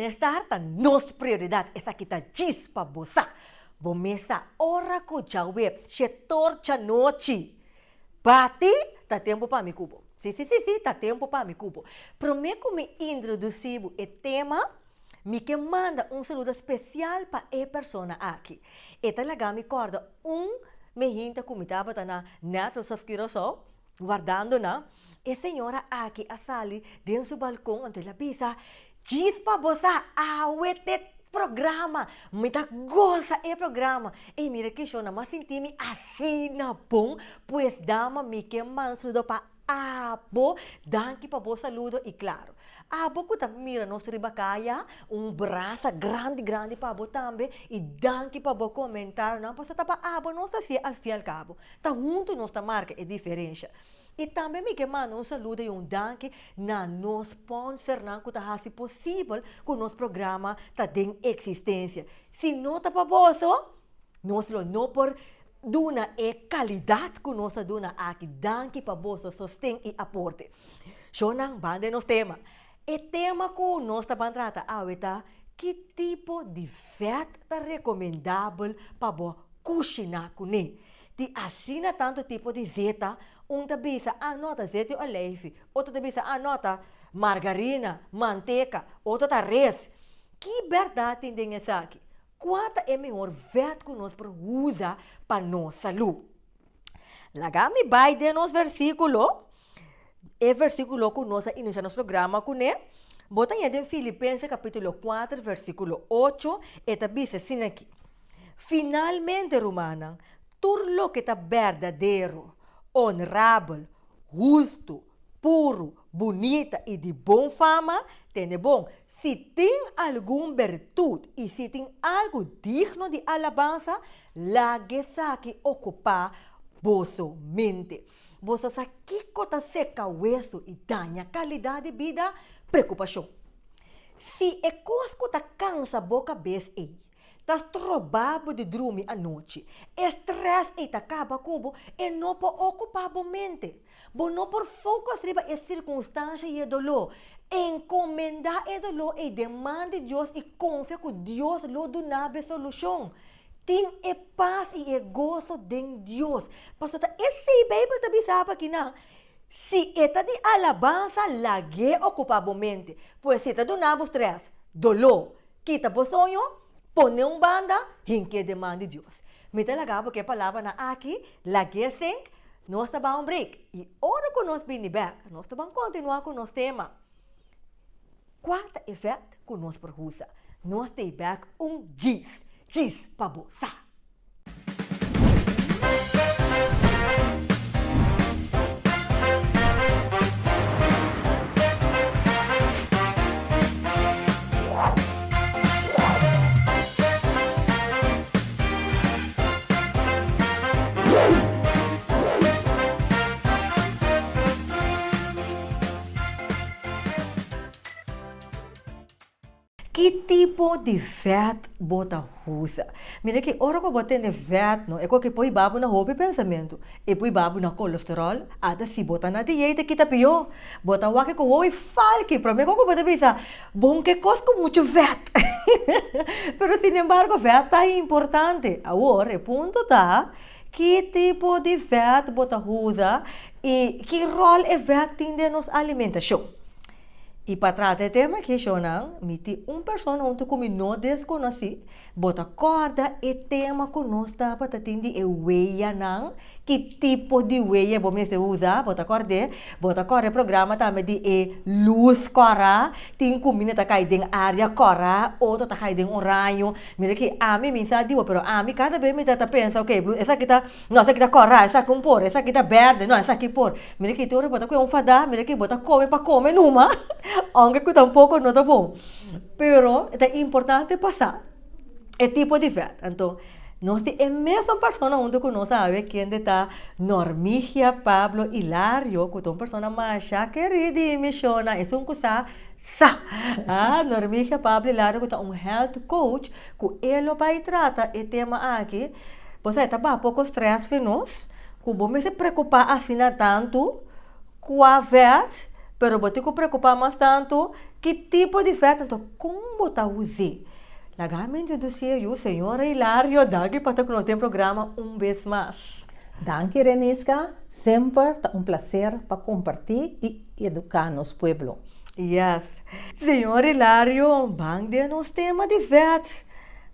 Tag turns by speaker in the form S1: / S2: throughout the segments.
S1: bem-estar tá nossa prioridade. Essa aqui tá diz para você. Bomesa, ora que já web, setor já noite. Bate, tá tempo para me cubo. Sim, tá tempo para me cubo. Prometo me introduzir o tema, me que manda saludo especial para a pessoa aqui. Eta legal me corda me hinta como estava na Natural Sofkiroso, guardando na. E senhora aqui a sali dentro do balcão ante a pisa, diz para você, este programa, me dá goza é programa. E mira que eu não senti-me assim na bom, pois dama me que mansudo para abo, danke para bom saludo e claro. Abo que tá mira nosso ribacaia, braço grande para abo também e danke para bom comentário, não passa para abo, não está assim ao fim e ao cabo. Tá junto nossa marca é diferença. E também me que manda saludo e danke na nosso sponsor, não que tá assim possível que o nosso programa tá em existência. Se não tá para você, nós não por duna é qualidade que nós duna aqui, danke para você, sostém e aporte. Shonang banda nos tema. E tema que nós tá trata aweta que tipo de feto tá recomendável para você cozinhar com ele. De assina tanto tipo de zeta, tá bisa anota azeite ou leite, outro tá bisa anota margarina, manteca, outro tá res. Que verdade tem essa aqui? Qual é o melhor veto que nós usamos para nossa saúde? Lagami vai de nos versículo, é versículo que nós iniciamos o programa com ele. Bota em Filipenses capítulo 4, versículo 8, e tá bisa assim aqui. Finalmente, Romana, tudo lo que está verdadeiro, honorável, justo, puro, bonita e de boa fama, tem bom. Se tem alguma virtude e se tem algo digno de alabança, laguesa que ocupar vossa mente. Vossa aqui cota seca o osso e danha qualidade de vida, preocupação. Se é coisa que cansa a boca vez aí, tas trobado de dormir à noite. Estresse e acaba cubo e não pode ocupar a mente. Bom, não por foco riba a circunstância e dolor. Encomendar o dolor e demande Deus e confia que Deus lhe dará a solução. Tem paz e gozo de Deus. Pastor, esse Bíblia também sabe aqui não. Se está de alabança, lague ocupar a mente. Pois se está do nabo estresse, dolor, quita o sonho, põe banda, hinque demanda de Deus. Me talaga porque a palavra na aqui, lague sem, nós estamos break. E ora que nós vamos back, nós vamos continuar com o nosso tema. Quarto efeito que nós produzimos, nós temos back diz para você. Que tipo de feto bota usa? Mira que hora que bota de feto, não é que põe babo na roupa e pensamento, e põe babo na colesterol, até se bota na dieta que tá pior, bota o que com o falque, para mim que bota pensar, bom que coisa com muito feto. Pero sin embargo, feto é importante. Agora, o ponto tá, que tipo de feto bota usa e que rol é feto tem de nos alimentação. E para tratar o tema que eu não, meti pessoa onde eu não desconheci, bota corda e tema que nós está para atender é weia não, que tipo de weia você usa, bota corda programa também de luz cora, tem comida tá caindo em área cora, outro tá caindo em raio, mira que a mim me sabe, pero a mim cada vez me tá pensa, ok, essa aqui tá, não, essa aqui tá cora, essa aqui por, essa aqui tá verde, não, essa aqui por, mira que tu bota com fada, mira que bota come para comer numa. Aunque que tampouco não está bom. Pero é importante passar. É tipo de feto. Então, nós temos a mesma pessoa onde nós sabemos quem está Normigia Pablo Hilario, que é uma pessoa mais querida e misiona. É um coisa Normigia Pablo Hilario, que é um health coach, que ele vai tratar o tema aqui. Você está bem pouco estresse para nós, que vamos se preocupar assim tanto com a feto. Pero bote que preocupar mais tanto que tipo de vet, então, como botar usar? Lagame introduzir o senhor Hilário daqui para que nós temos programa vez mais.
S2: Danke, Renisca. Sempre é um prazer para compartilhar e educar nosso povo.
S1: Yes. Senhor Hilário, bang de nos tema de vet.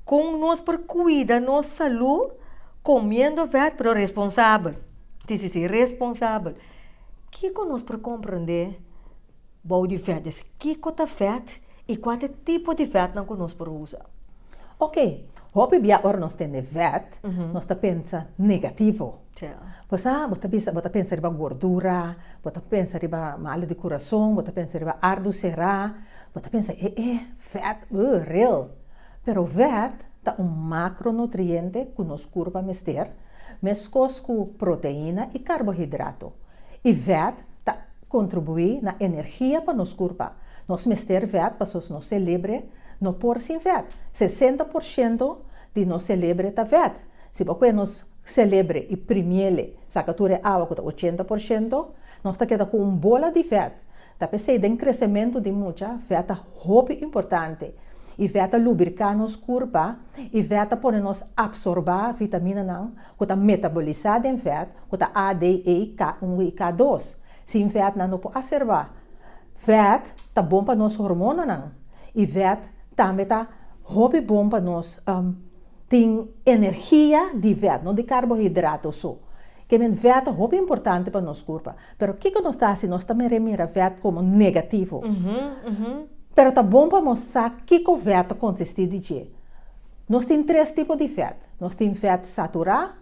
S1: Com nós por cuidar da nossa saúde, comendo vet, pero responsável. Sim, responsável. Que nós por compreender bom de vet, que é vet e qual é o tipo de vet não nós por usar.
S2: Ok, hopi bia or nós tem vet, nós tá pensa negativo. Você pensa riba gordura, você pensa riba mal de coração, você pensa riba ardu será, você pensa vet, real. Pero vet tá macronutriente que nos curva mester, mescos com proteína e carboidrato. E vet tá contribui na energia para nos curva. Nós mester vet para nos celebre no por sin vet. 60% de nos celebre tá vet. Se você nos celebre e premiele sacatura água com 80%, nós tá queda com bola de vet. Tá pensei de crescimento de muita vet é muito importante. E vet lubricar nos curva e vet pode nos absorver vitamina não, que tá metabolizada em vet, que tá A, D, E, K1 e K2. Sem vet não pode observar. Vet tá bom para nos hormônios não. E vet também tá hobby bom para nós tem energia de vet, não de carboidrato só. Que vet é hobby importante para nos corpo. Pero o que nós está assim? Nós também remira vet como negativo. Pero tá bom para mostrar que o vet consiste de quê? Nós tem 3 tipos de vet. Nós tem vet saturado,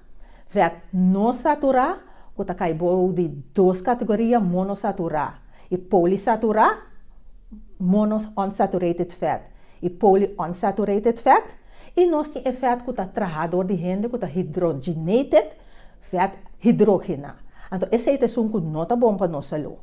S2: vet não saturado, que tá caibo de 2 categorias, monosaturado e polysaturado, monounsaturated fat e polyunsaturated fat. E nós temos fat que está trajador de gente, que está hydrogenated fat hidrogena. Então, esse é um que não está bom para nossa saúde.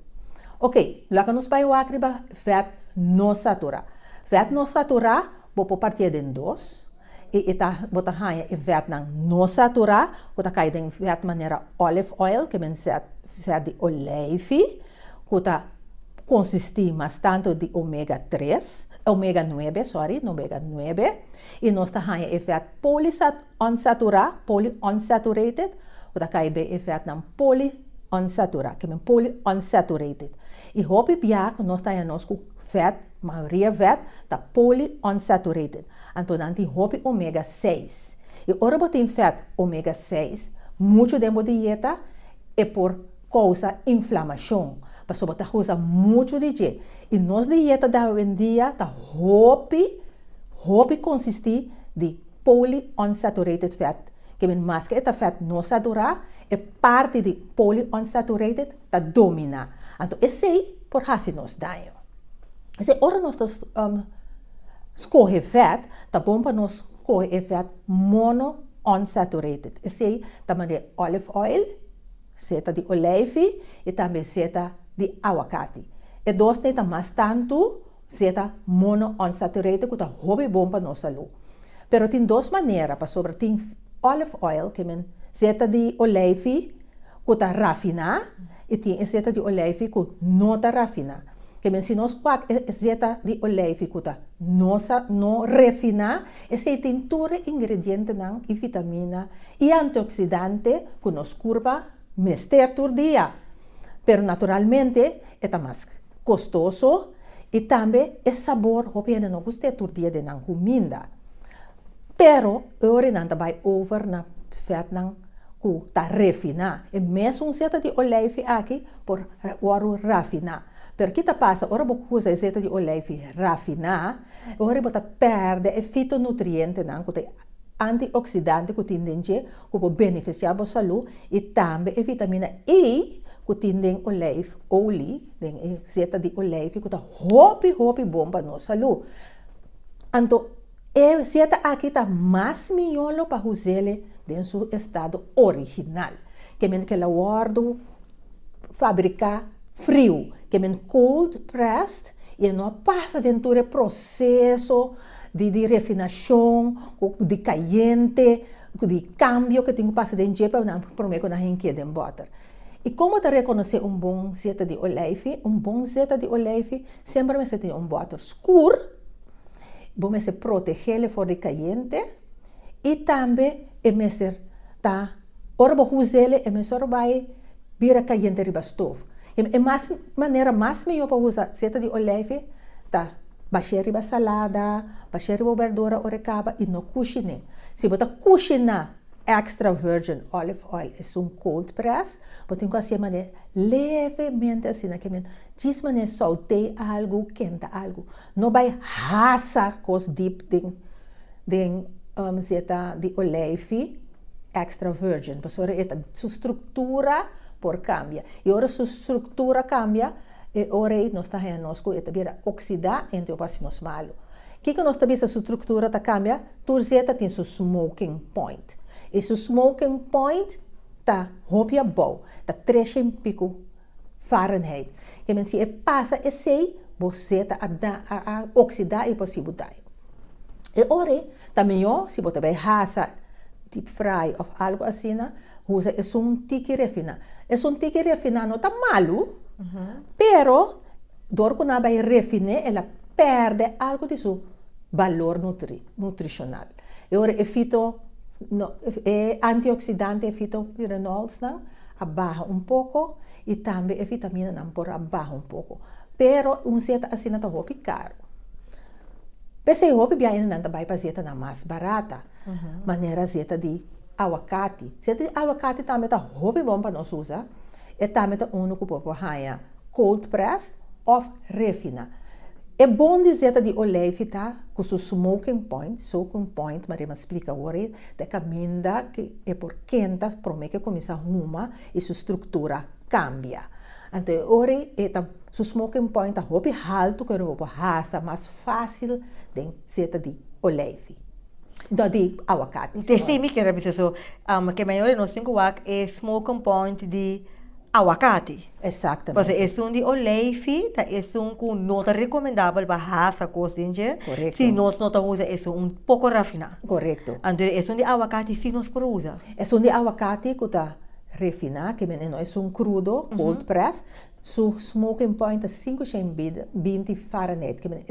S2: Ok, lá que nós vamos acribar fat não saturado. Fat não saturado, vou partir em 2. E está bota hanha e fat não saturado, que está em fat maneira olive oil, que é fat de oleive, que está consiste bastante de ômega 3, ômega 9, sorry, ômega 9, e nós temos efeito polyunsaturated, o da caibe efeito não polyunsaturated, que é polyunsaturated. E hopi pia que nós temos com fat, maioria fat, tá polyunsaturated. Então não tem hopi ômega 6. E ora botem fat ômega 6, muito de dieta é por causa inflamação. Mas você usa muito de jeito. E nossa dieta da hoje em dia está hopi consiste de polyunsaturated fat. Que mais que esta fat não saturada, é parte de polyunsaturated está domina. Então, esse aí por assim nos dá. Esse hora nós escolhe fat, tá bom para nós escolher fat monounsaturated. Esse aí também de olive oil, seta de oleive e também seta de aguacate. E dois tem mais tanto seta monounsaturated que está hobby bom para nossa saúde. Pero tem 2 maneiras para sobre tem olive oil que é seta de oleive que está rafinada e tem seta de oleive que não está rafinada. Que se nós pagamos seta de oleive que está não refinada, esse tem todos os ingredientes e vitamina e antioxidante que nos curva mester todo dia. Pero naturalmente é mais custoso e também é sabor que não gosta todo dia de não comida. Pero agora não vai over na fat não que está refinado. E mesmo seta de oleive aqui por ouro rafinado. Pero que passa, ora você usa seta de oleive rafinado, ora você perde o fitonutriente não que tem antioxidante que tem dentro que pode beneficiar a saúde e também a vitamina E que tem dentro olive oil, dentro seta de oleive que está hopi bom para nossa saúde. Então, a seta aqui está mais melhor para usar em seu estado original, que é que ela guarda fabricar frio, que é cold pressed e não passa dentro do processo de refinação, de caliente, de cambio que tem que passar dentro para não prometer que não quede em butter. E como te reconocer bom azeite de oliva? Bom azeite de oliva sempre me tem water escuro, vou se proteger for de caliente e também me tá orbo usele e me vai vira caliente riba stove. E mais maneira mais melhor para usar azeite de oliva tá baixar riba salada, baixar riba verdura orecaba e no cozinhar. Se você cozinhar extra virgin olive oil é cold press, você tem que fazer levemente assim, que diz maneira saute algo, quenta algo. Não vai rasa cos deep den zeta de olive extra virgin, porque ora sua estrutura por cambia. E ora sua estrutura cambia, e ora nós está aí nós com eta vira oxidar entre o passo nos malo. Que nós também sua estrutura tá cambia, tu zeta tem seu smoking point. E seu smoking point tá hopia bom, tá 3 pico Fahrenheit. Que men se passa esse, você tá a oxidar e possível dar. E ora também se você vai rasa deep fry ou algo assim, usa tiki refina. Tiki refina não tá malo, pero dor que não vai refinar, ela perde algo de seu valor nutricional. E ora antioxidante fitopirenols abaja pouco e também a vitamina não por abaja pouco. Pero zeta assim não tá hopi caro. Pensei hopi bem não tá vai para zeta na mais barata. Maneira zeta de aguacate. Zeta de aguacate também tá hopi bom para nós usar. E também tá único por haia cold pressed ou refina. É bom dizer de oliva tá com seu smoking point, mas eu explica agora, de caminho que é por quenta, para que começa a arrumar e sua estrutura cambia. Então, agora é seu smoking point tá hopi alto que eu vou raça mais fácil de zeta de oliva. Então, de aguacate.
S1: Sim, me quero dizer so, que maior nós temos é smoking point de aguacate.
S2: Exatamente.
S1: Porque é de oliva, é com nota recomendável para raça costinha.
S2: Correto.
S1: Se nós não usamos, é pouco refinado.
S2: Correto.
S1: Então, é de aguacate, se nós por usar.
S2: É de aguacate que está refinado, que não é crudo, cold press. Su smoking point é 520 Fahrenheit, que é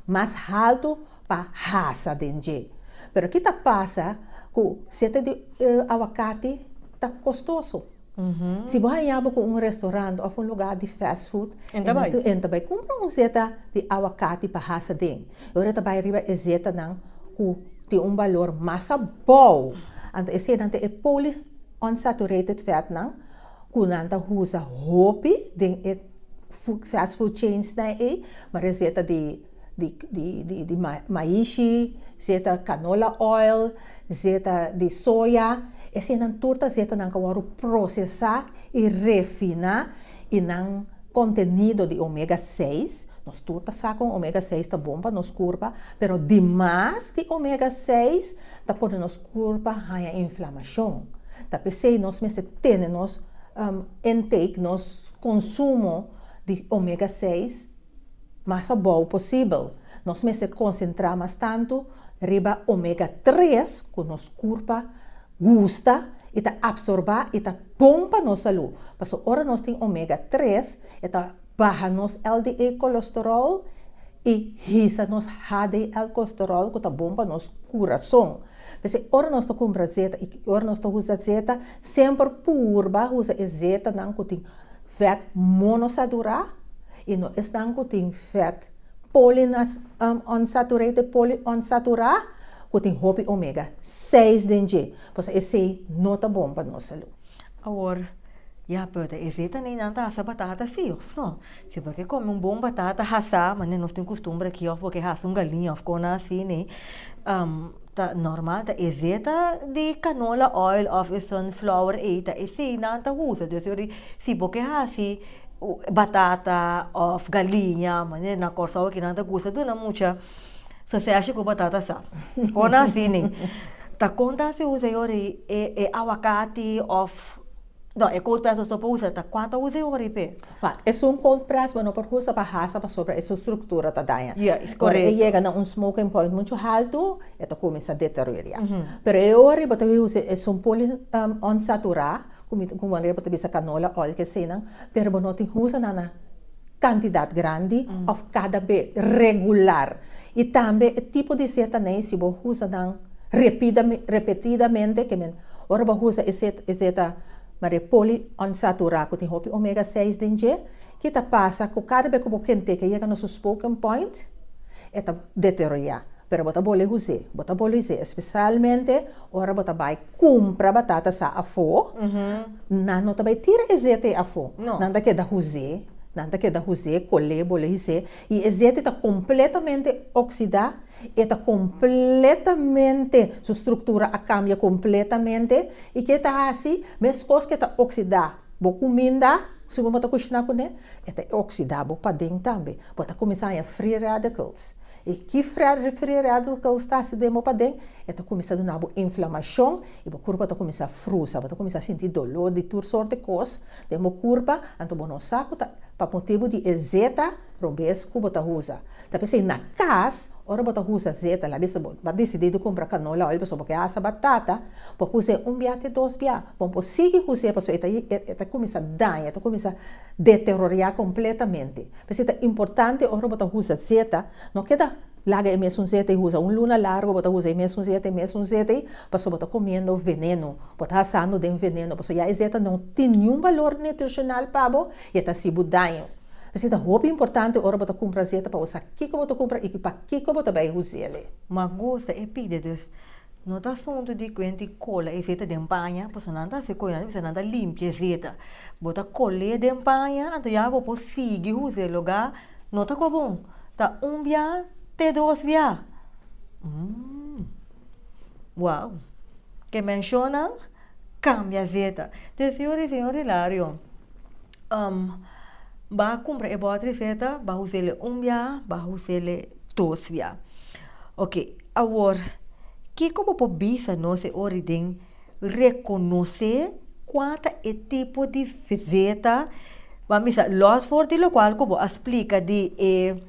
S2: mais alto para raça dentro. Pero que passa que seta de aguacate está custoso. Se você vai para restaurante ou lugar de fast food, então vai comprar zeta de aguacate para raça dentro. Agora vai arriba a zeta que tem valor mais bom. Então esse é polyunsaturated fat que não usa hopi de fast food chains mas a zeta de maíz, zeta canola oil, zeta de soja. Esse é torta zeta que vai processar e refinar e não contenido de ômega 6. Nós torta sacam ômega 6 está bom para nos curva, pero demais de ômega 6 está por nos curva a inflamação. Tá pensei nós temos intake, nos consumo de ômega 6 mais bom possível. Nós concentrar mais tanto riba ômega 3 que nos curva gusta e tá absorver e tá bom para nossa saúde. Porque ora nós tem ômega 3 e tá baixa nos LDL colesterol e risa nos HDL colesterol que tá bom para nosso coração. Porque ora nós tá compra zeta e ora nós tá usa zeta sempre pura, usa zeta não que tem fat monosaturado e não está que tem fat polyunsaturated que tem hopi ômega 6 dentro. Porque esse não tá bom para nossa saúde.
S1: Agora, pode esse nem não tá essa batata sim, não? Se porque come bom batata rasa, mas nós temos costume aqui, porque rasa galinha, com assim, né? Tá normal, tá exeta de canola oil of sunflower tá esse não tá usa, então se porque assim batata of galinha, mas na corsa que não tá usa, dona muita so você acha que batata sa? Quando assim, né? Tá conta se usa agora aguacate of Não, é cold press só para usar, tá? Quanto usa hora, P?
S2: É cold press, bueno, por justo para raça para sobre essa estrutura tá daí.
S1: Yes,
S2: Agora,
S1: correto.
S2: chega a smoking point muito alto, então começa a deteriorar. Pero agora, você usa é poli unsaturar, como maneira para bisa canola, óleo que sei não, pero você não tem usa na quantidade grande, of cada vez regular. E também, o tipo de zeta nem se você usa não repetidamente, que men, ora você usa zeta mas poli unsaturar, que tem ômega 6 dentro, que tá passa com cada vez que você tem que chega no seu smoking point, é deteriorar. Pero bota boleh usar, especialmente ora bota vai compra batata sa a fo, não vai tira azeite a fo, nada que da usar, colher boleh usar, e azeite está completamente oxidado, está completamente, sua estrutura a cambia completamente, e que está assim, mesmo coisa que está oxidado, boa comida, se você está cozinhando com ele, está oxidado para dentro também, bota começar a free radicals. E que free radicals está se demo para dentro, está começando a dar inflamação, e o corpo está começando a frusar, está começando a sentir dolor de toda sorte de coisas, demo corpo, então você não sabe, para motivo de zeta, robes que você usa. Então, pensei na casa, ora você usa zeta, lá você decidido comprar canola, olha, porque essa batata, para fazer biate, dois biate, para seguir usar, para está começando a dar, está começando a deteriorar completamente. Pensei é importante, ora você usa zeta, não queda larga e mesmo zeta e usa luna largo, você usa e mesmo zeta, para você comendo veneno, você assando de veneno, porque a zeta não tem nenhum valor nutricional para você, e está se budanho. Mas é muito importante ora você compra zeta para usar aqui que você compra e para aqui que você vai usar.
S1: Mas gosta é pedir Deus. Não está assunto de quente cola e zeta de empanha, porque não está se coisa, você não está limpa zeta. Bota cola de empanha, então já vou conseguir usar lugar, não está bom. Tá dia, te dois dia. Uau. Que mencionam cambia zeta. Então, senhores e senhores Hilário, vai comprar e botar receita, vai usar dia, vai usar dois dia. Ok, agora, que como por bisa nós origem reconhecer quanto é tipo de receita, vamos a los forte lo qual como explica de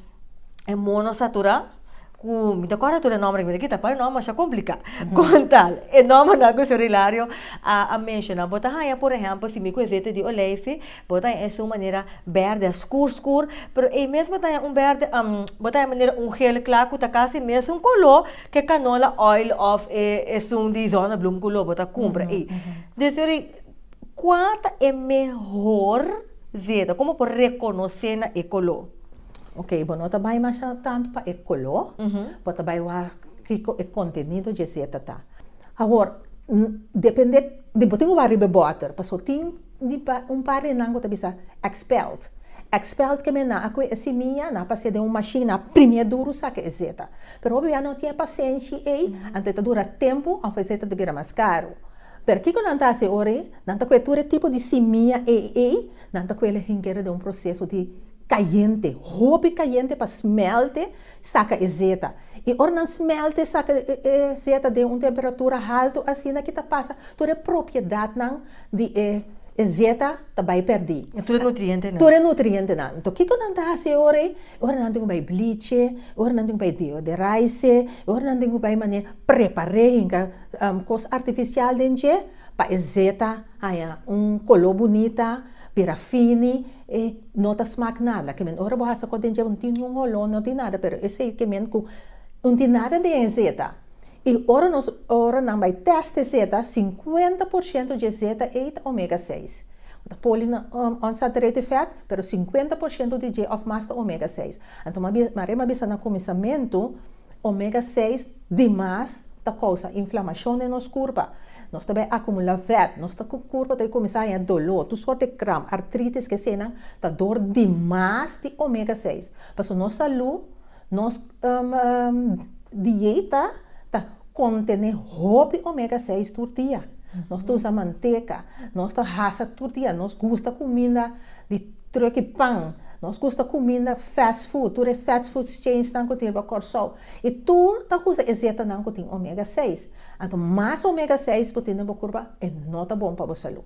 S1: monosatura, me agora tu nome que kita para nome já complica. Contal, e nome na coisa Hilário a mencionar, bota aí por exemplo, se me coisete de olive, bota em essa maneira verde escuro, pero e mesmo tem verde, bota em maneira gel claro que tá quase mesmo color que canola oil of de zona bloom color, bota compra e. Então, quanto é melhor zeta, como por reconhecer na color?
S2: Ok, bom, não vai mais tanto para o color, mas vai o conteúdo de zeta tá. Agora, depende de botar um barriga butter, porque tem par de nango que bisa expelled. Expelled que me na a coisa minha na passei de uma máquina primeiro duro saca é zeta. Pero obviamente não tinha paciência aí, então dura tempo, a zeta de vira mais caro. Pero que quando anda se ore, não tá com todo tipo de semia não tá com ele requer de processo de caliente, roupa caliente para smelte, saca a zeta. E ora não smelte, saca a zeta de uma temperatura alta, assim que tá passa toda a propriedade não de zeta vai perder.
S1: Tudo nutriente não.
S2: Tudo nutriente não. Então que quando anda se ora não tem vai bleach, ora não tem vai deodorize, ora não tem vai maneira preparar coisa artificial dentro para a zeta, aí color bonita, fine e não tá smack nada. Que men ora boa quando não tem nenhum olor, não tem nada, pero esse que men não tem nada de zeta. E ora não vai testar zeta, 50% de zeta é ômega 6. O polyunsaturated fat, pero 50% de of master ômega 6. Então, marema bisa na começamento, ômega 6 demais da causa inflamação em nosso corpo. Nós também acumulamos fat, nosso corpo tem começar a dolor, tu sorte cram, artrites que sena, tá dor demais de ômega 6. Para nossa saúde, nossa dieta tá contém roupa ômega 6 por dia. Nós usamos manteiga, nós raça por dia, nós gosta comida de troque pão, nós gosta comida fast food, tudo é fast food chains não contém cortisol. E tudo tá usa zeta não contém ômega 6. Então, mais ômega 6 por ter na curva é não tá bom para a saúde.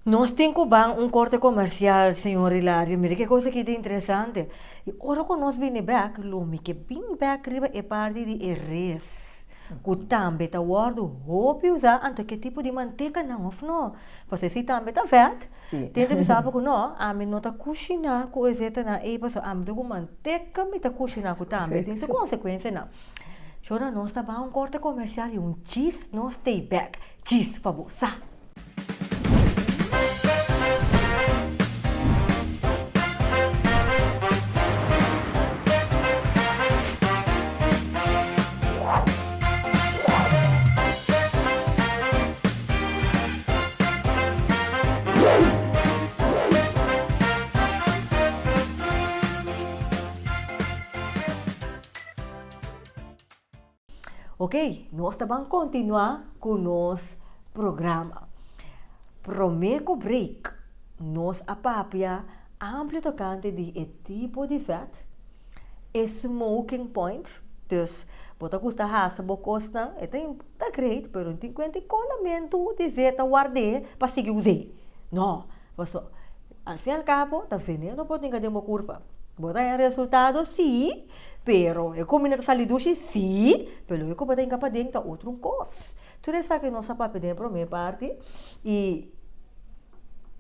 S1: Nós temos um corte comercial, senhor Hilário. Mira que coisa que é interessante. E agora que nós vem back, Lumi, que vem back riba é parte de res. Que também está guardo roupa usar, então que tipo de manteca não, não. Você se também está vet.
S2: Sim.
S1: Tenta pensar que não, a mim não está cozinhar com essa na e passou a mim com manteca, me está cozinhar com também. Tem essa consequência não. Chora nós tá um corte comercial e cheese, nós stay back. Cheese para você. Ok, nós vamos continuar com o nosso programa. Prometo break, nós apapia amplo tocante de tipo de vet, smoking points, dus bota custa raça, bocosta, tá great, pero tem quanto colamento de zeta guarde para seguir usar. Não, passou. Al fim e al cabo, tá veneno pode ter uma curva. Bota aí resultado, sim, pero é como não salido sim, pero é como tem capaz de ter outro coisa. Tu sabe que nossa papo de primeira parte e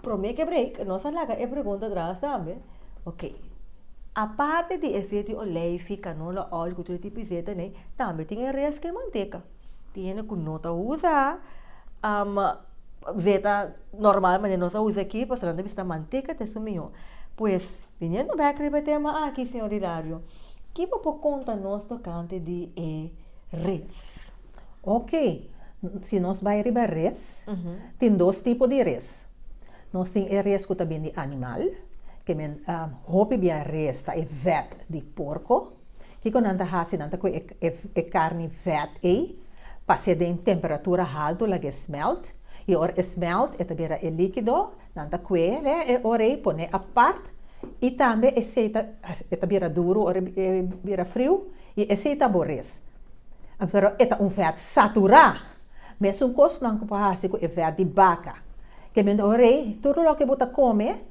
S1: promete que break, nossa laga é pergunta atrás, sabe? Ok. A parte de azeite oleive, canola, óleo, que tu tipo de azeite, né? Também tem res que manteca. Tem que não usa azeite normal, mas não usa aqui, para não ter manteca, te sumiu. Pues, viniendo back para o tema aqui, senhor Hilário, que você conta nós tocante de res?
S2: Ok, se nós vai riba res, tem dois tipos de res. Nós tem res que também de animal, que men hopi bia res tá é vet de porco, que quando anda hasi nanta ko é carne vet passe em temperatura alta lá que smelt, e or smelt é também é líquido, nanta ko é ore pone a parte e também é também duro or é bira frio e é borres. Pero é vet saturado, mas cos não ko hasi ko é vet de vaca, que men ore tudo lo que bota come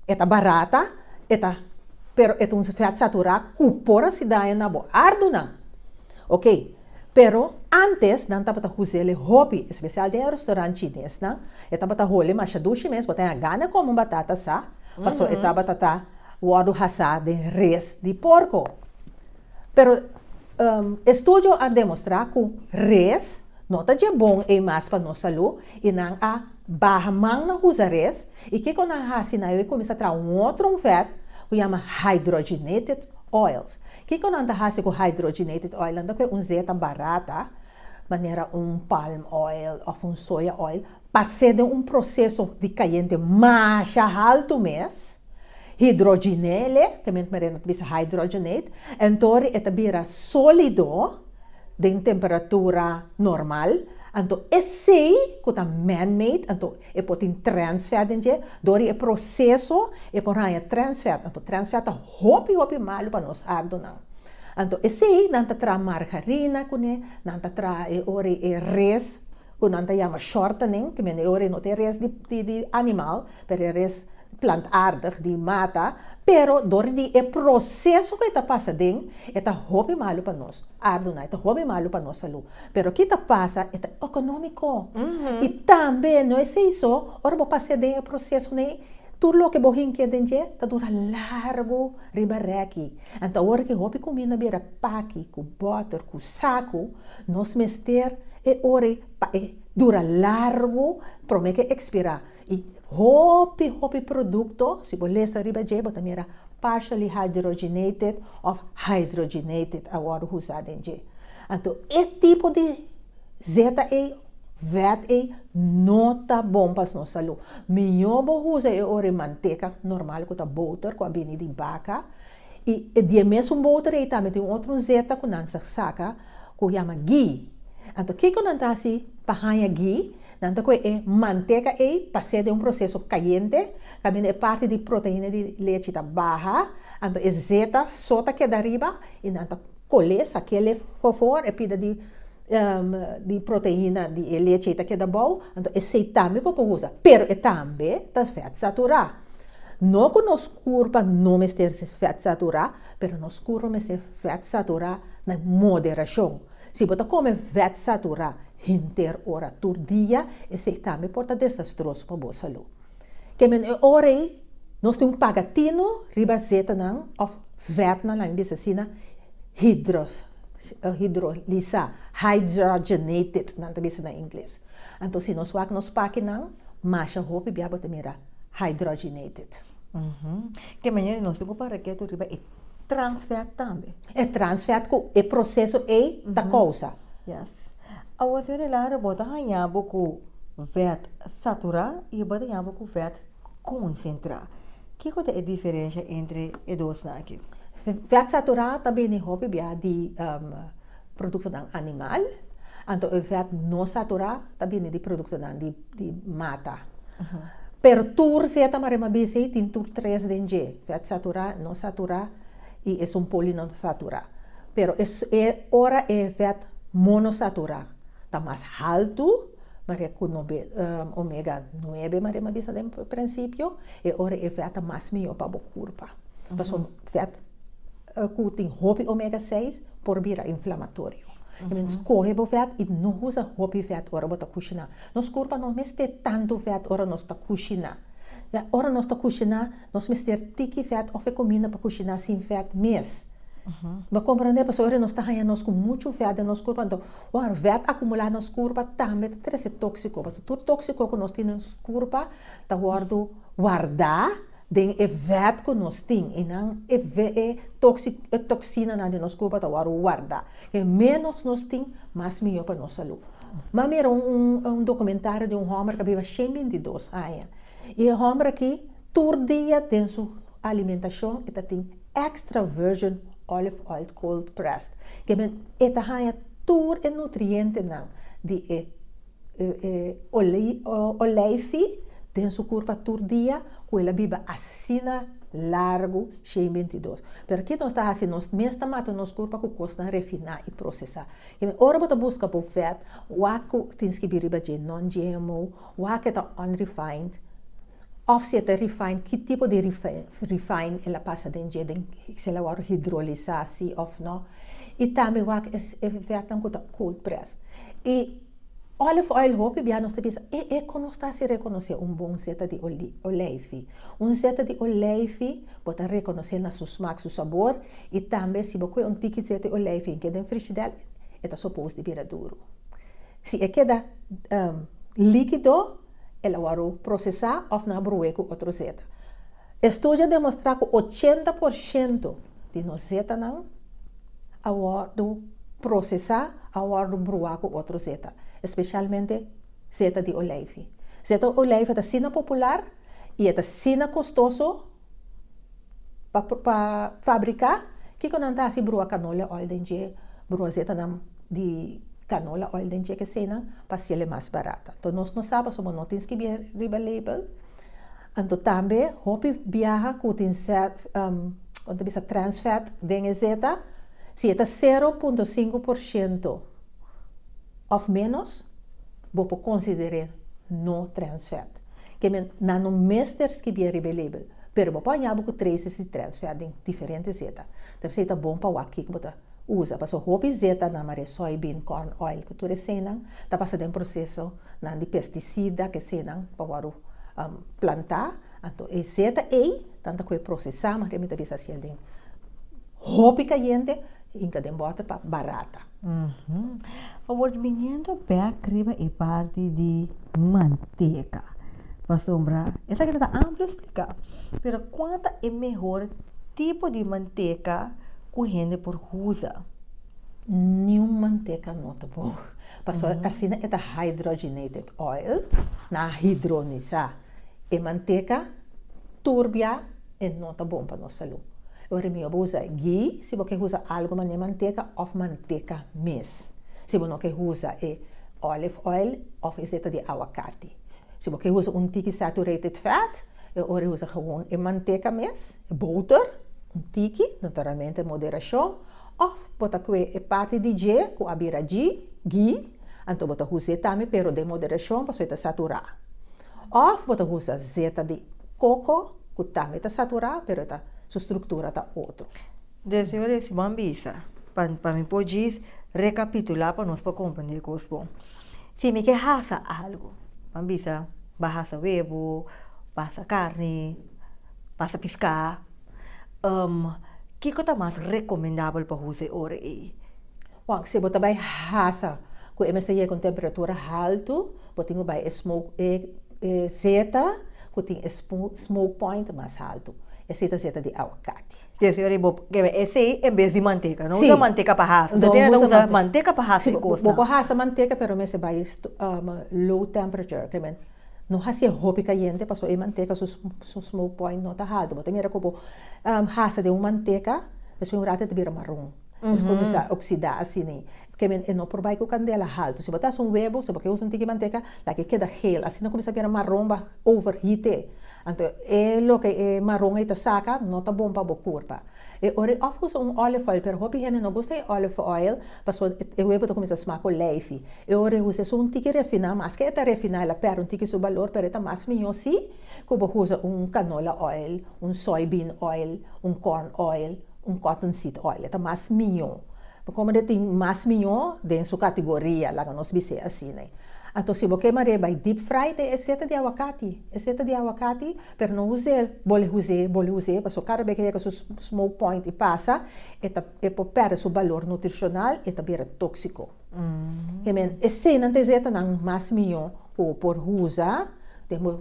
S2: é barata, pero é vet saturado, cupora se dá na bo ardo não. Ok? Pero antes, não estava a usar hobby, especial de restaurante chinês, não? Estava a olhar, mas a ducha mesmo, tem a gana como batata, sa? Passou, estava a o hasa de res de porco. Pero, estudo a demonstrar que res não está bom e mais para nossa saúde, e não a barra não usa res, e que quando a hasa na começa a trazer outro vet, que chama hydrogenated oils. Que quando anda hasi com hydrogenated oil, anda com zeta barata, maneira palm oil ou soya oil, passa de processo de caliente mais alto mês, hidrogenele, que mente merenda bisa hydrogenate, então é vira sólido de temperatura normal, então esse que tá man-made, então é pode transfer dentro, dori é processo é por aí transfer, então transfer tá hopi malo para nós ardo não. Então esse não tá tra margarina kune, não tá tra ori res, que não tá chama shortening, que men ori não tem res de animal, pero res plantaardig de mata, pero dori é processo que tá passa dentro, é tá hopi malo para nós. Ardo não, é tá hopi malo para nós saúde. Pero que tá passa é tá econômico. E também não é isso, ora vou passar dentro processo né, tudo o que bohin que dentro tá dura largo ribareki. Então ora que hopi combina bera paki, com butter, com saco, nós mester e ora dura largo, promete expirar. E hopi produto, se você arriba de também era partially hydrogenated ou hydrogenated agora usado em je. Então, esse tipo de zeta vet não tá bom para nossa saúde. Melhor usa ore manteca normal com a butter com a bini de vaca e de mesmo butter também tem outro zeta com nansa saca que chama ghee. Então, que quando anda assim para ghee Nanto ko manteca passa de processo caliente, também é parte de proteína de leite da barra, então zeta sota que da riba e nanto colhe aquele fofo é pida de di proteína di leche que da bom, então esse também pode usar, pero é também tá fat saturado. Não que nos curva não mestre fat saturado, pero nos curva mestre fat saturado na moderação. Se você come fat saturado inter hora por dia, esse também pode ser desastroso para a boa saúde. Que men ora nós temos um pagatino riba zeta não of fat na medicina hydrolysa, hydrogenated, não também na inglês. Então se nós vamos nos paque não, mas a roupa bia bota mira hydrogenated.
S1: Que maneira nós temos para que tu riba é transfat também.
S2: É transfat que é processo da coisa.
S1: Yes. A você relar bota hanha boku fat saturado e bota hanha boku fat concentrado. Que é a diferença entre os dois aqui?
S2: Fat saturado também é hobby de produto animal. Então o fat não saturado também é de produto de mata. Per tur zeta marema bisi tin tur 3 dengue. Fat saturado, não saturado e é poliinsaturado. Pero ora é fat monosaturado. Está mais alto, mas é com ômega 9, marema bisa de princípio, e ora é fat mais melhor para a curva. Mas fat que tem hobby ômega 6 por vira inflamatório. Escorre o fat e não usa hobby fat ora bota cozinhar. Nos curva não meste tanto fat ora nós está cozinhar. Ora nós está cozinhar, nós meste tiki fat ou comida para cozinhar sem fat mes. Mas compreender, porque ora nós está ganhando com muito fat nos curva, então o fat acumular nos curva também é tóxico, porque tudo tóxico que nós temos nos curva está guardar den fat que nós temos e não toxina na nos curva está guardar. E menos nós temos, mais melhor para nossa saúde. Mas era documentário de homem que vive 122 anos. E o homem aqui, todo dia tem sua alimentação e tem extra virgin olive oil cold pressed. Que eta haya tur e nutriente não de oleifi tem sua curva tur dia com ela biba assina largo 122. Pero aqui nós está assim nós mesmo mata nos curva com costa refinar e processar. Que ora bota busca por fat, waku tens que biba de non GMO, waku tá unrefined. Offset refined, que tipo de refine ela passa dentro se ela vai hidrolisar se of não. E também o é feito com cold press. E olive oil hope bia nós temos é quando está se reconhecer bom seta de oleive. Seta de oleive pode reconhecer na sua smaak, seu sabor e também se você ticket seta de oleive que dentro frigideira está suposto de virar duro. Se é queda líquido ela vai processar ou na broer com outro zeta. Estudo demonstra que 80% de nós zeta não vai processar ou vai broer com outro zeta, especialmente zeta de oleive. Zeta de oleive é sina popular e é sina custoso para fabricar, que quando anda assim broer canola oil dentro, broer zeta de canola oil dentro que cena para ser mais barata. Então nós não sabemos como não temos que ver riba label. Então também hope viaja com quando bisa trans fat dentro zeta, se é 0.5% ou menos, vou considerar não trans fat. Que não mesters que ver riba label, pero vou apanhar com 3 trans fat em diferentes zeta. Então se é bom para o aqui que botar usa, paso hopi zeta na mare soybean corn oil que tu senang, ta passa den processo na de pesticida que senang para plantar, então e zeta tanto que processar, mas remita bisa sia den hopi caliente, inca den bota para barata.
S1: O menino back riba e parte de manteca. Para sombra, essa que está amplo explicar. Pero quanto é melhor tipo de manteca que gente por usa?
S2: Nenhuma manteca não tá bom. Passou assim é hydrogenated oil, na hidronizar. E manteca turbia e não tá bom para nossa saúde. Eu usa ghee, se você usa algo de manteca ou manteca mes. Se você não usa olive oil ou zeta de aguacate. Se você usa tiki saturated fat, eu usa gewoon manteca mes, boter, tiki, naturalmente moderação, ou bota parte de G, com a bira G, ghee, então bota usa também, pero de moderação para você saturar. Ou bota usa azeite de coco, que também está saturar, pero tá, sua estrutura está outra.
S1: Desde eu se bambisa, para mim pode recapitular para nós para compreender que é bom. Se me quer raça algo, bambisa, bahasa huevo, bahasa carne, bahasa pescar, que coisa mais recomendável para você ora aí?
S2: Bom, se você vai raça, com MSI com temperatura alta, você vai smoke zeta, que tem smoke point mais alto. Zeta de aguacate.
S1: Desde eu esse em vez de manteiga, não
S2: Sim.
S1: usa manteiga para raça. Você tem que usar manteiga para raça.
S2: Você raça manteiga, pero você vai low temperature, que não hace hopi caliente, passou a manteiga su smoke point não está alto. Você mira como raça de uma manteiga, depois um rato de vira marrom. Começa a oxidar assim, né? Porque não provar com candela alto. Se botar um huevo, se você usa um tique de manteiga, lá que queda gel, assim não começa a virar marrom, vai overheat. Então, lo que é marrom aí tá saca, não tá bom para a curva. E ora, of usa olive oil, pero hopi gente não gosta de olive oil, passou o huevo tá começa a smar com leve. E ora usa um tique refinar, mas que é refinar, ela perde um tique seu valor, pero tá mais melhor se, como usa canola oil, soybean oil, corn oil, cottonseed oil, é mais melhor. Como ele tem mais melhor dentro da sua categoria, lá que nós dizemos assim, né? Então, se você quer vai deep fry, é zeta de aguacate, pero não use, bole use, porque cada vez que chega seu smoke point e passa, é por perder seu valor nutricional e também é tóxico. Esse não tem zeta não mais melhor, ou por usar, temos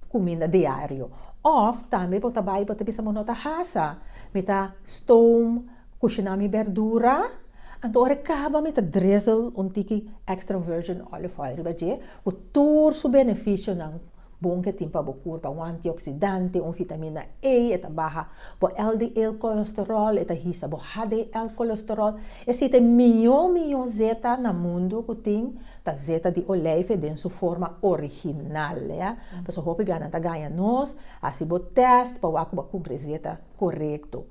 S2: comida diário. Ou também você vai, você precisa montar raça, meta stone, cozinhar minha verdura. Então, ora acaba met drizzle tique extra virgin olive oil, ribaje, o todo o benefício não bom que tem para o corpo, um antioxidante, vitamina E, eta barra, o LDL colesterol, eta hisa, o HDL colesterol, esse tem milhão zeta no mundo que tem, tá zeta de olive dentro sua forma original, né? Mas o hope biana tá ganha nós, assim o teste para o cumprir zeta correto.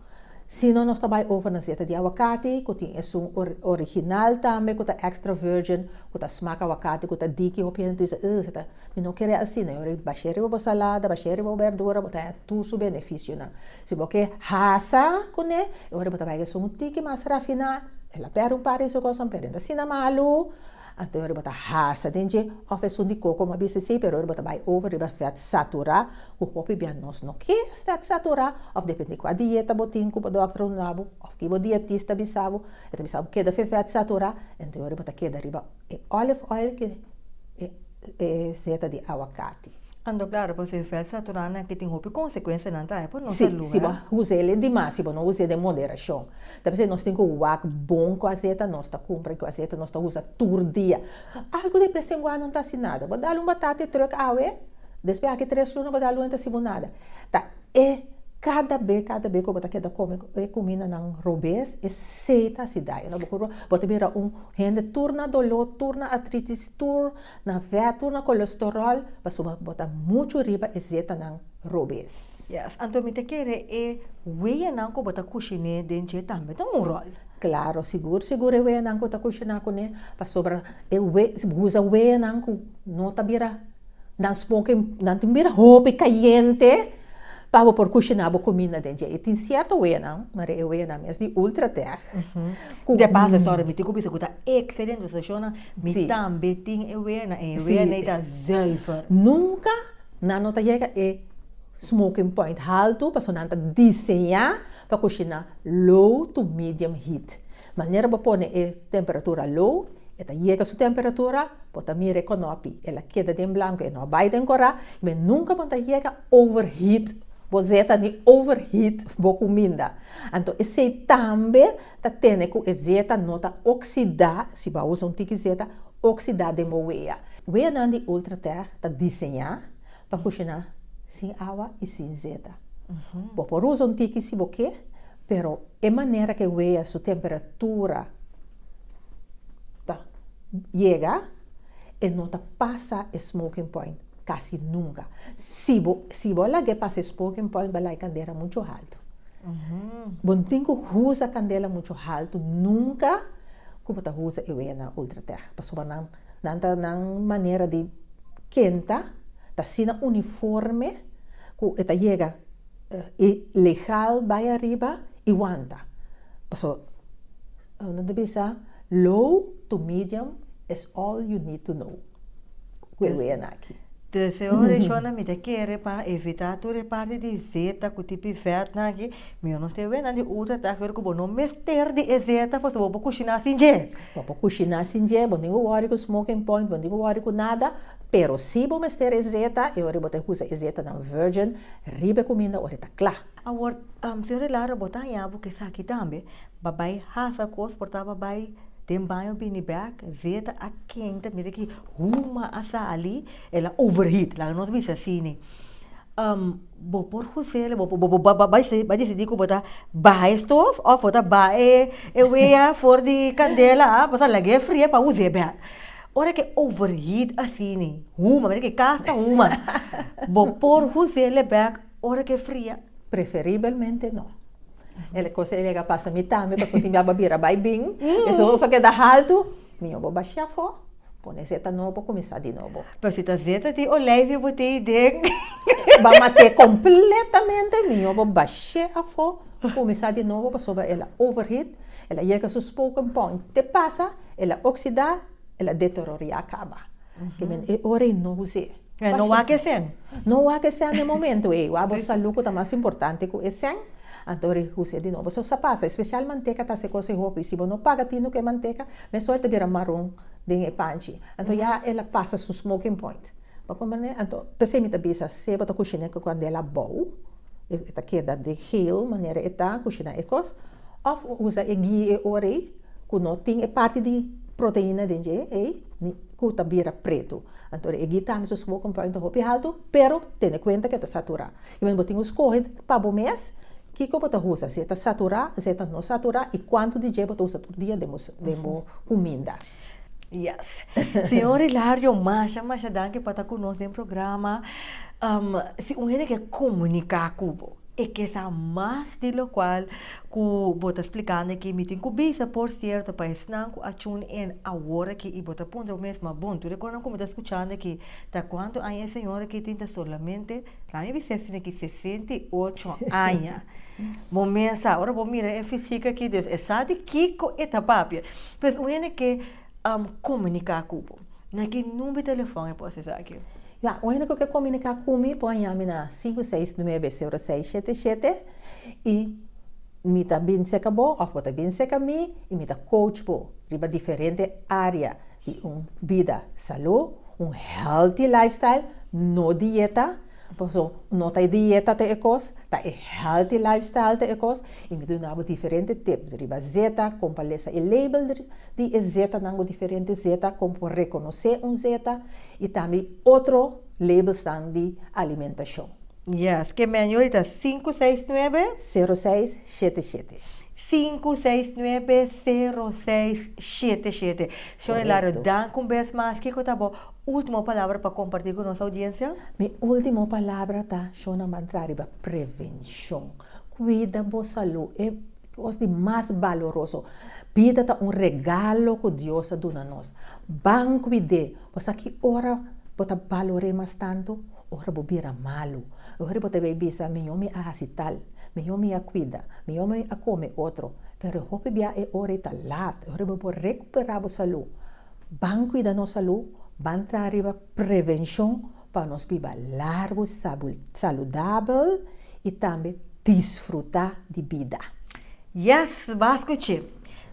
S2: Se não, nós trabalhamos over na zeta de aguacate, que tem original também, que é extra virgin, que smaca aguacate, que dique, que a gente diz, não quero assim, né? Eu baixei a salada, baixei a verdura, botar tudo o benefício, né? Se você raça, né? Eu vou botar um tique mais rafinado, ela perde par de coisa, perde assim na malu, então eu vou botar raça, dentro, oferecer de coco, uma BCC, pero eu vou botar over, eu vou fat saturar, o copo bem nós não quer fat saturar, ou depende com a dieta, botinho, com o doutor no labo, ou que o dietista bisabo, e bisabo queda fat saturar, então eu vou botar queda riba, olive oil que é zeta de aguacate.
S1: Ando claro, você faz saturana que tem consequência na para nossa
S2: Sim,
S1: saúde.
S2: se você usa ele demais, se você não usa de moderação. Depois nós temos que usar bom com a zeta, nós está comprando com a zeta, nós está usando todo dia. Algo de pessoa não está assim nada. Vou dar batata e troca água, depois aqui 3 lunas, vou dar não está assim nada. Tá, e cada vez que você quer comer comida na robês, é zeta se dá. Você vira gente turna dolor, turna artritis, turna fé, turna colesterol, mas você bota muito riba é zeta na robês.
S1: Yes, então me te quer é weia não que bota cozinhar dentro também, então um rol.
S2: Claro, seguro weia não que tá cozinhar com né, para sobra usa weia não que não tá vira não smoke, não tem vira roupa caliente. Para por cozinhar a comida dentro. E tem certo weia não, mas é weia não, é de ultra terra.
S1: De passo história, me te começa a estar excelente, você chama, me também tem weia não está zuiver.
S2: Nunca na nota chega é smoking point alto, para não desenhar para cozinhar low to medium heat. Maneira para pôr é temperatura low, eta chega a sua temperatura, pode mira com nopi, ela queda de branco e não vai decorar, mas nunca pode chega overheat. Você tem overheat boa comida. Então, esse também tem que zeta nota oxidar, se você usa tique zeta, oxidar de moeia. Weia não de ultra terra, está desenhar para cozinhar sem água e sem zeta. Por usar tique se você quer, pero é maneira que weia sua temperatura chega e não passa smoking point. Quase nunca. Se você que passa smoking point, vai lá candela muito alto. Bom, tem que usar candela muito alto, nunca como tá usa e na ultraterra. Passou na maneira de quenta, tá sina uniforme, que eta chega legal vai arriba e aguanta. Passou, não deve ser low to medium is all you need to know. Que aqui.
S1: De senhora, Shona, me te quer para evitar toda parte de zeta, que tipo de vet aqui, meu não sei bem, de outra tá que eu não mester de zeta, para vou cozinhar sem je.
S2: Vou cozinhar sem je, vou ninguém worry com smoking point, vou ninguém worry com nada, pero se vou mester zeta, eu vou ter usa zeta na virgin, ribe comida, ora tá claro.
S1: Agora, senhora Lara, botar em abo que está aqui também, babai hasa cos portar babai tem banho bem back, zeta a quente, mira que uma asa ali, ela overheat, lá nós vimos assim, bo por você, vai decidir que botar baixo stove, ou botar baixo, eu for de candela, passar lá que fria para usar bem. Ora que overheat assim, uma, mira que casta uma, bo por você back, ora que fria.
S2: Preferivelmente não. Ele consegue passar metade, mas quando tinha babira vai bem, isso foi que dá alto, minha vou baixar fora, põe zeta novo, começar de novo.
S1: Mas se tá zeta de olive, vou ter ideia.
S2: Vai matar completamente, minha vou baixar fora, começar de novo, passou ela overheat, ela chega a seu spoken point, te passa, ela oxida, ela deteriora acaba. Que é hora não usar.
S1: Não há que ser.
S2: Não há que ser no momento, a saúde é mais importante que esse. Então, usa de novo. Só passa, especial manteca, tá se coisa roupa. Se você não paga tino que manteca, mas sorte vira marrom de panchi. Então, já ela passa seu smoking point. Então, pensei me tabisa, se você cozinha quando ela boa, esta queda de heel, maneira eta cozinha ecos, ou usa e guia ore, que não tem parte de proteína dentro, que tá vira preto. Então, e guia também seu smoking point roupa alto, pero tenha conta que tá saturado. E mesmo tem os corres para o mês. Que como você usa? Se está saturado, se está não saturado, e quanto de dia você usa por dia de comida?
S1: Yes. Senhor Hilário, mas danke para estar conosco no programa. Se um gente quer comunicar com você, é que essa mais de lo qual que você explicando que me tem que bisa por certo para estar com a tune in agora que e você ponto mesmo bom. Tu recorda como está escutando que tá quando a senhora que tem solamente lá me disse que 68 anos. Momento, agora vou mirar é física que Deus é sabe que é tapapia. Mas o que comunicar com você. Naquele número de telefone pode ser aqui.
S2: Ja, o único que comunicar comigo pode chamar na 569-0677 e me também se acabou, ou também se acabou, e me coach por diferentes áreas de vida, saúde, healthy lifestyle, no dieta, não tem dieta te ecos, tá healthy lifestyle te ecos, e me dá diferentes tipos, riba zeta, como palesa e label de zeta, nango diferentes zeta, como reconhecer zeta, e também outro labels de alimentação.
S1: Yes, que melhor está 569
S2: 0677.
S1: 569-0677. Senhor Hilário, dá um beijo mais. Que tá bom? Última palavra para compartilhar com a nossa audiência?
S2: Minha última palavra tá, Shona Mantrari, prevenção. Cuida da saúde. É o mais valoroso. Vida tá regalo que Deus dá a nós. Bang cuide. Você aqui ora, você valore mais tanto, ora bobira malo. Ora você vai bisa, meu me acital. Meu me cuida, meu me a come outro. Pero hope bia é hora tá lat. Ora vou recuperar a saúde. Bang cuida nossa saúde. Van trazer prevenção para nós viver largo, saudável e também desfrutar de vida.
S1: Yes, bascuche.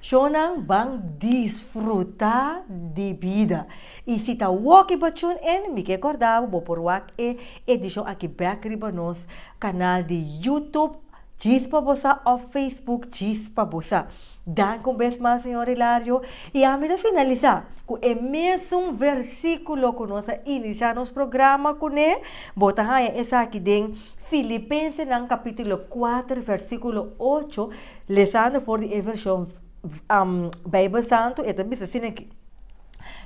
S1: Shonang bang desfrutar de vida. E se tá walk bachun me que acordava, vou por walk edição aqui back riba nos canal de YouTube Chispa Bossa ou Facebook Chispa Bossa. Dan com vez mais, senhor Hilário. E a mim finalizar com o mesmo versículo que nós iniciamos nosso programa com ele. Bota aí essa aqui em Filipenses, no capítulo 4, versículo 8. Lesando for the versão Bíblia Santo. E também assim aqui.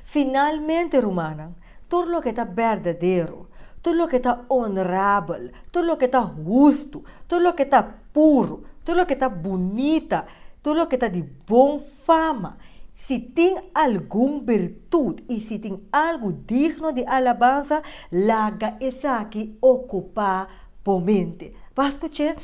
S1: Finalmente, Romana, tudo lo que está verdadeiro, tudo lo que está honorável, tudo lo que está justo, tudo lo que está puro, tudo lo que está bonita, tudo lo que está de boa fama, se tem alguma virtude e se tem algo digno de alabança, laga essa aqui ocupar por mente. Vai escutar?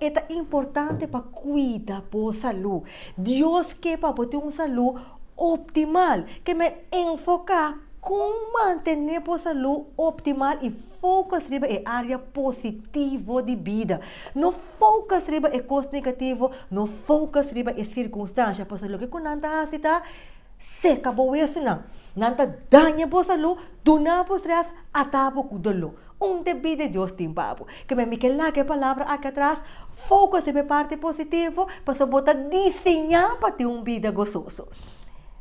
S1: É importante para cuidar da saúde. Deus quer para ter uma saúde optimal, que me enfocar como manter a saúde optimal e focar em área positiva de vida. Não focar em coisas negativas, não focar em circunstâncias. Por isso, o que não está seca boa isso não. Não está danha a saúde, do nada por trás, atava com dolo. Vida de Deus tem papo. Que me que lá que a palavra aqui atrás, foca em parte positiva, para botar desenhar para ter vida gostoso.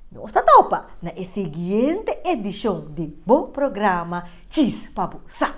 S1: Nossa topa na seguinte edição de bom programa Chispa Bossa.